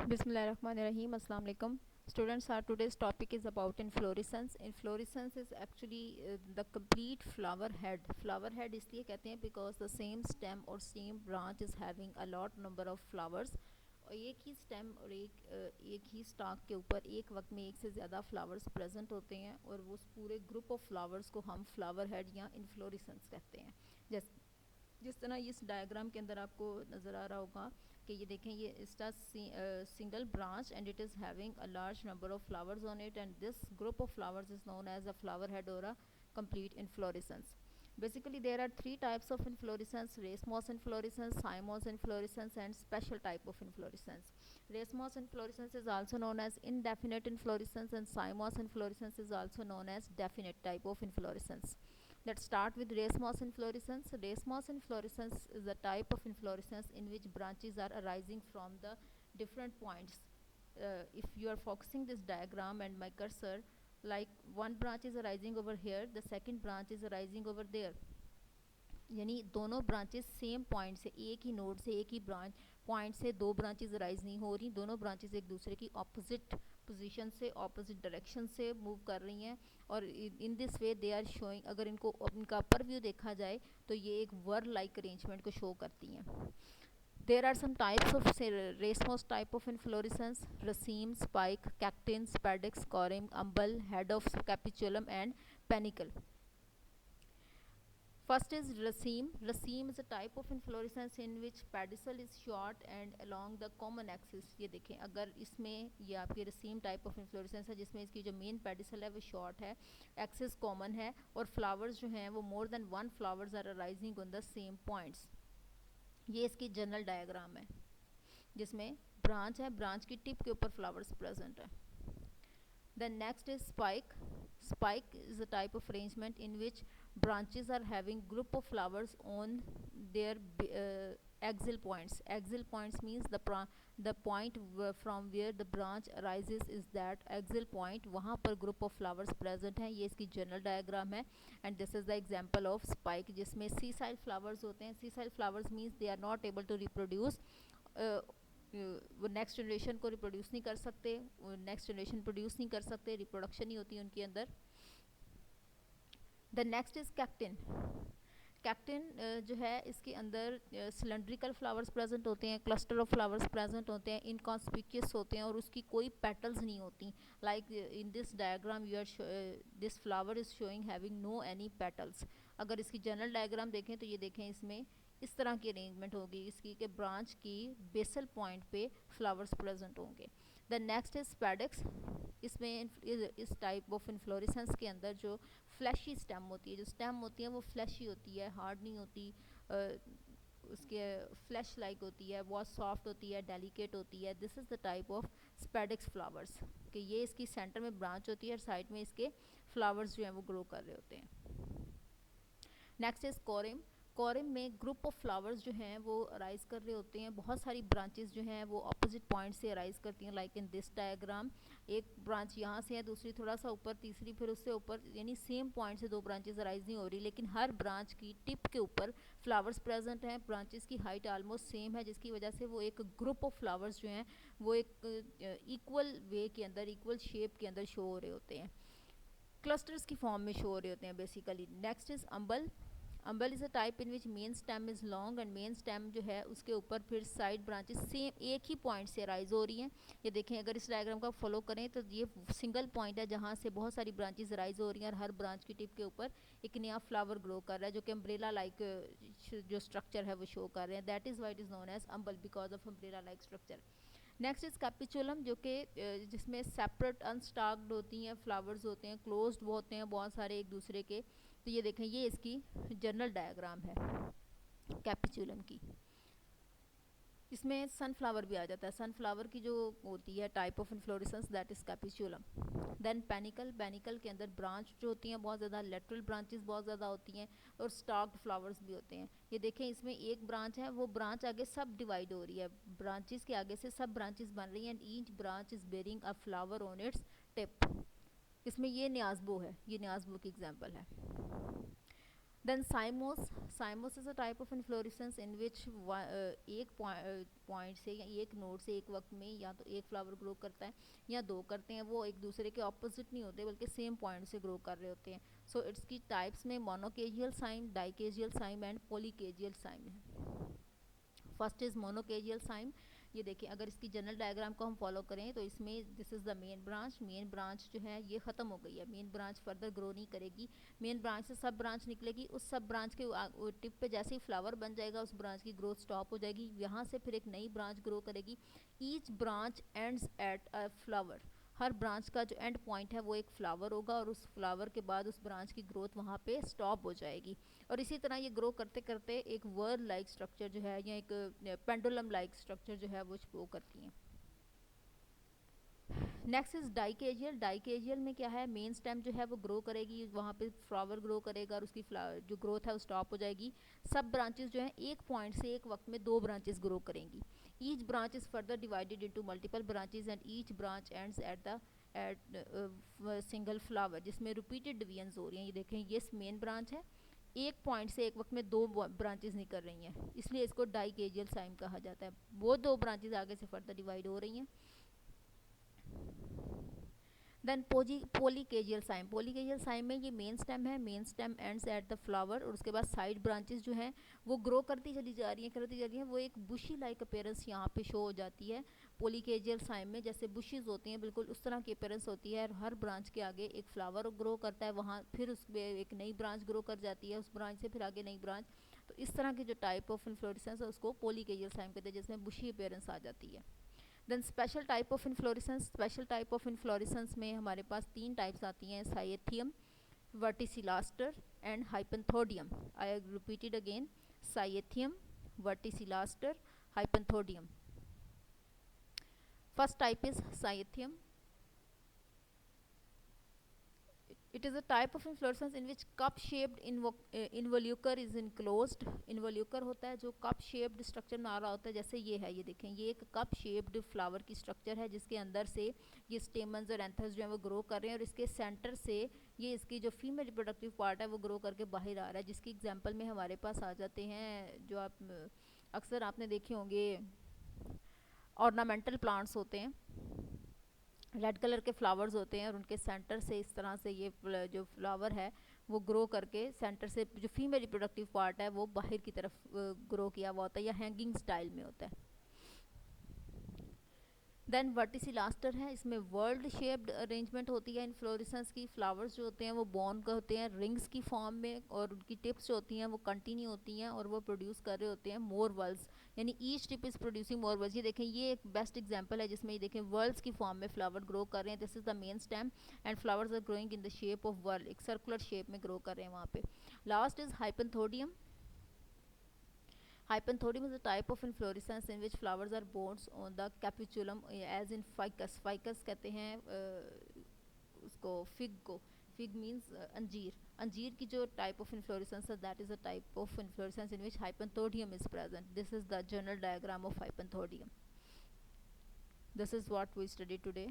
Bismillahirrahmanirrahim. Assalamu alaikum. Students, our today's topic is about inflorescence. Inflorescence is actually the complete flower head. Flower head इसलिए कहते हैं because the same stem or same branch is having a lot number of flowers. और एक ही stem और एक ही stock के ऊपर एक वक्त में एक से ज़्यादा फ्लावर्स प्रेजेंट होते हैं और उस पूरे ग्रुप ऑफ फ्लावर्स को हम फ्लावर हेड या इन्फ्लोरेसेंस कहते हैं। जैसे जिस तरह इस डायग्राम के अंदर आपको नज़र आ रहा होगा कि ये देखें, ये इसका single branch and it is having a large number of flowers on it and this group of flowers is known as a flower head और a complete inflorescence. Basically, there are three types of inflorescence: racemose inflorescence, cymose inflorescence, and special type of inflorescence. Racemose inflorescence is also known as indefinite inflorescence, and cymose inflorescence is also known as definite type of inflorescence. Let's start with racemose inflorescence. Racemose inflorescence is a type of inflorescence in which branches are arising from the different points. If you are focusing this diagram and my cursor, like one branch is arising over here, the second branch is arising over there. यानी दोनों branches same point से, एक ही node से, एक ही branch point से दो branches rise नहीं हो रही, दोनों ब्रांचेस एक दूसरे की ऑपोजिट पोजीशन से, ऑपोजिट डायरेक्शन से मूव कर रही हैं और in this way they are showing, अगर इनका अपर व्यू देखा जाए तो ये एक वर लाइक अरेंजमेंट को शो करती हैं. There are some types of racemose type of inflorescence: raceme, spike, cactin, spadix, corymb, umbel, head of capitulum and panicle. First is raceme. Raceme is a type of inflorescence in which pedicel is short and along the common axis. ये देखें, अगर इसमें ये आपकी raceme type of inflorescence है जिसमें इसकी जो मेन pedicel है वो short है, axis common है और flowers जो हैं वो more than one flowers are arising on the same points. ये इसकी जनरल डायग्राम है जिसमें ब्रांच है, ब्रांच की टिप के ऊपर फ्लावर्स प्रेजेंट है. Then next is spike. Spike is a type of arrangement in which branches are having group of flowers on their axial points. Axial points means the point from where the branch arises is that axial point, वहाँ पर group of flowers present हैं. ये इसकी general diagram है and this is the example of spike जिसमें sessile flowers होते हैं. Sessile flowers means they are not able to reproduce. वो नेक्स्ट जनरेशन को रिप्रोड्यूस नहीं कर सकते, नेक्स्ट जनरेशन प्रोड्यूस नहीं कर सकते, रिप्रोडक्शन नहीं होती उनके अंदर. The next is catkin. Catkin जो है इसके अंदर सिलेंड्रिकल फ्लावर्स प्रेजेंट होते हैं, क्लस्टर ऑफ फ्लावर्स प्रेजेंट होते हैं, इनकॉन्स्पिक्यूस होते हैं और उसकी कोई पेटल्स नहीं होती. Like in this diagram you are this flower is showing having no any petals. अगर इसकी जनरल डायग्राम देखें तो ये देखें, इसमें इस तरह की अरेंजमेंट होगी इसकी कि ब्रांच की बेसल पॉइंट पे फ्लावर्स प्रेजेंट होंगे. The next is spadix. इसमें इस टाइप ऑफ इन्फ्लोरेसेंस के अंदर जो फ्लैशी स्टेम होती है, जो स्टेम होती है वो फ्लैशी होती है, हार्ड नहीं होती, उसके फ्लैश लाइक होती है, बहुत सॉफ्ट होती है, डेलिकेट होती है. This is the type of spadix flowers कि ये इसकी सेंटर में ब्रांच होती है और साइड में इसके फ्लावर्स जो हैं वो ग्रो कर रहे होते हैं. Next is corymb. कॉरिम में ग्रुप ऑफ फ्लावर्स जो हैं वो अराइज कर रहे होते हैं, बहुत सारी ब्रांचेस जो हैं वो अपोजिट पॉइंट से अराइज करती हैं. लाइक इन दिस डायग्राम एक ब्रांच यहाँ से है, दूसरी थोड़ा सा ऊपर, तीसरी फिर उससे ऊपर, यानी सेम पॉइंट से दो ब्रांचेस अराइज नहीं हो रही, लेकिन हर ब्रांच की टिप के ऊपर फ्लावर्स प्रेजेंट हैं. ब्रांचेस की हाइट आलमोस्ट सेम है जिसकी वजह से वो एक ग्रुप ऑफ फ्लावर्स जो हैं वो एक इक्वल वे के अंदर, इक्वल शेप के अंदर शो हो रहे होते हैं, क्लस्टर्स की फॉर्म में शो हो रहे होते हैं बेसिकली. नेक्स्ट इज अम्बल. अम्बल is a type in which main stem is long and main stem जो है उसके ऊपर फिर साइड ब्रांचेस सेम एक ही पॉइंट से राइज हो रही हैं. ये देखें, अगर इस डायग्राम का फॉलो करें तो ये सिंगल पॉइंट है जहाँ से बहुत सारी ब्रांचेस राइज हो रही हैं और हर ब्रांच की टिप के ऊपर एक नया फ्लावर ग्रो कर रहा है जो कि अम्ब्रेला लाइक जो स्ट्रक्चर है वो शो कर रहे हैं. That is why it is known as umbel because of umbrella like structure. Next is capitulum, जो कि जिसमें सेपरेट अनस्टाक्ड होती हैं फ्लावर्स होते हैं, क्लोज्ड होते हैं बहुत सारे एक दूसरे के. तो ये देखें, ये इसकी जनरल डायग्राम है कैपिचुलम की. इसमें सनफ्लावर भी आ जाता है. सनफ्लावर की जो होती है type of inflorescence that is capitulum. Then panicle. Panicle के अंदर ब्रांच जो होती हैं बहुत ज़्यादा, लेटरल ब्रांचेस बहुत ज़्यादा होती हैं और स्टॉक्ड फ्लावर्स भी होते हैं. ये देखें, इसमें एक ब्रांच है, वो ब्रांच आगे सब डिवाइड हो रही है, ब्रांचेस के आगे से सब ब्रांचेस बन रही हैं and each branch is bearing a flower on its tip. इसमें ये न्याज़बो है, ये न्याज़बो की एग्जाम्पल है. Then cymose is a type of inflorescence in which एक पॉइंट से या एक नोड से एक वक्त में या तो एक फ्लावर ग्रो करता है या दो करते हैं, वो एक दूसरे के ऑपोजिट नहीं होते बल्कि सेम पॉइंट से ग्रो कर रहे होते हैं। सो इट्स की टाइप्स में monochasial cyme, dichasial cyme and polychasial cyme है। First is monochasial cyme. ये देखिए, अगर इसकी जनरल डायग्राम को हम फॉलो करें तो इसमें this is the main branch जो है ये खत्म हो गई है, मेन ब्रांच फर्दर ग्रो नहीं करेगी। मेन ब्रांच से सब ब्रांच निकलेगी, उस सब ब्रांच के टिप पे जैसे ही फ्लावर बन जाएगा उस ब्रांच की ग्रोथ स्टॉप हो जाएगी, यहाँ से फिर एक नई ब्रांच ग्रो करेगी। Each branch ends at a flower. Her branch का जो एंड पॉइंट है वो एक फ्लावर होगा और उस फ्लावर के बाद उस ब्रांच की ग्रोथ वहाँ पे स्टॉप हो जाएगी। और इसी तरह ये ग्रो करते करते एक वर्ल लाइक स्ट्रक्चर जो है या एक पेंडुलम लाइक स्ट्रक्चर जो है वो शो करती हैं। Next is dichasial. डाइकेजियल में क्या है, मेन स्टेम जो है वो ग्रो करेगी, वहाँ पे फ्लावर ग्रो करेगा और उसकी जो ग्रोथ है वो स्टॉप हो जाएगी। सब ब्रांचेस जो हैं एक पॉइंट से एक वक्त में दो ब्रांचेस ग्रो करेंगी। Each branch is further divided into multiple branches and each branch ends at single flower, जिसमें रिपीटेड डिवीजन्स हो रही हैं। ये देखें, ये मेन ब्रांच है, एक पॉइंट से एक वक्त में दो ब्रांचेस निकल रही हैं, इसलिए इसको डाइकेजियल साइम कहा जाता है। वो दो ब्रांचेस आगे से फर्दर डिवाइड हो रही हैं। देन पॉलीकेजियल साइम। पॉलीकेजियल साइम में ये मेन स्टेम है, main stem ends at the flower और उसके बाद साइड ब्रांचेस जो हैं वो ग्रो करती चली जा रही हैं, वो एक बुशी लाइक अपीयरेंस यहाँ पे शो हो जाती है। पॉलीकेजियल साइम में जैसे बुशेस होती हैं बिल्कुल उस तरह की अपीयरेंस होती है, और हर ब्रांच के आगे एक फ्लावर ग्रो करता है, वहाँ फिर उसमें एक नई ब्रांच ग्रो कर जाती है, उस ब्रांच से फिर आगे नई ब्रांच। तो इस तरह की जो टाइप ऑफ इन्फ्लोरेसेंस है उसको पॉलीकेजियल साइम कहते हैं, जिसमें बुशी अपीयरेंस आ जाती है। Then special type of inflorescence. Special type of inflorescence में हमारे पास तीन टाइप्स आती हैं, cyathium, verticillaster and hypanthodium. I repeated again, cyathium, verticillaster, hypanthodium. First type is cyathium. It is a type of inflorescence in which cup-shaped involucre is enclosed. Involucre होता है जो cup shaped structure बना रहा होता है, जैसे ये है, ये देखें, ये एक cup shaped flower की structure है जिसके अंदर से ये stamens और anthers जो हैं वो grow कर रहे हैं, और इसके center से ये इसकी जो female reproductive part है वो grow करके बाहर आ रहा है, जिसकी example में हमारे पास आ जाते हैं जो आप अक्सर आपने देखे होंगे ornamental plants होते हैं, रेड कलर के फ्लावर्स होते हैं और उनके सेंटर से इस तरह से ये जो फ्लावर है वो ग्रो करके सेंटर से जो फीमेल रिप्रोडक्टिव पार्ट है वो बाहर की तरफ ग्रो किया हुआ होता है या हैंगिंग स्टाइल में होता है। देन वर्टिसिलास्टर है, इसमें वर्ल्ड शेप्ड अरेंजमेंट होती है इन्फ्लोरेसेंस की। फ्लावर्स जो होते हैं वो बॉर्न का होते हैं रिंग्स की फॉर्म में, और उनकी टिप्स जो होती हैं वो कंटिन्यू होती हैं और वो प्रोड्यूस कर रहे होते हैं मोर वर्ल्स, यानी each tip is producing more whorls. ये देखें, ये एक बेस्ट एग्जांपल है जिसमें ये देखें वर्ल्स की फॉर्म में फ्लावर ग्रो कर रहे हैं। This is the main stem and flowers are growing in the shape of whorl, एक सर्कुलर शेप में ग्रो कर रहे हैं वहाँ पे। Last is hypanthodium. Hypanthodium is a type of inflorescence in which flowers are borne on the capitulum as in ficus. Ficus कहते हैं उसको fig को. Fig means अंजीर. अंजीर की जो type of inflorescence है, that is a type of inflorescence in which Hypanthodium is present. This is the general diagram of Hypanthodium. This is what we studied today.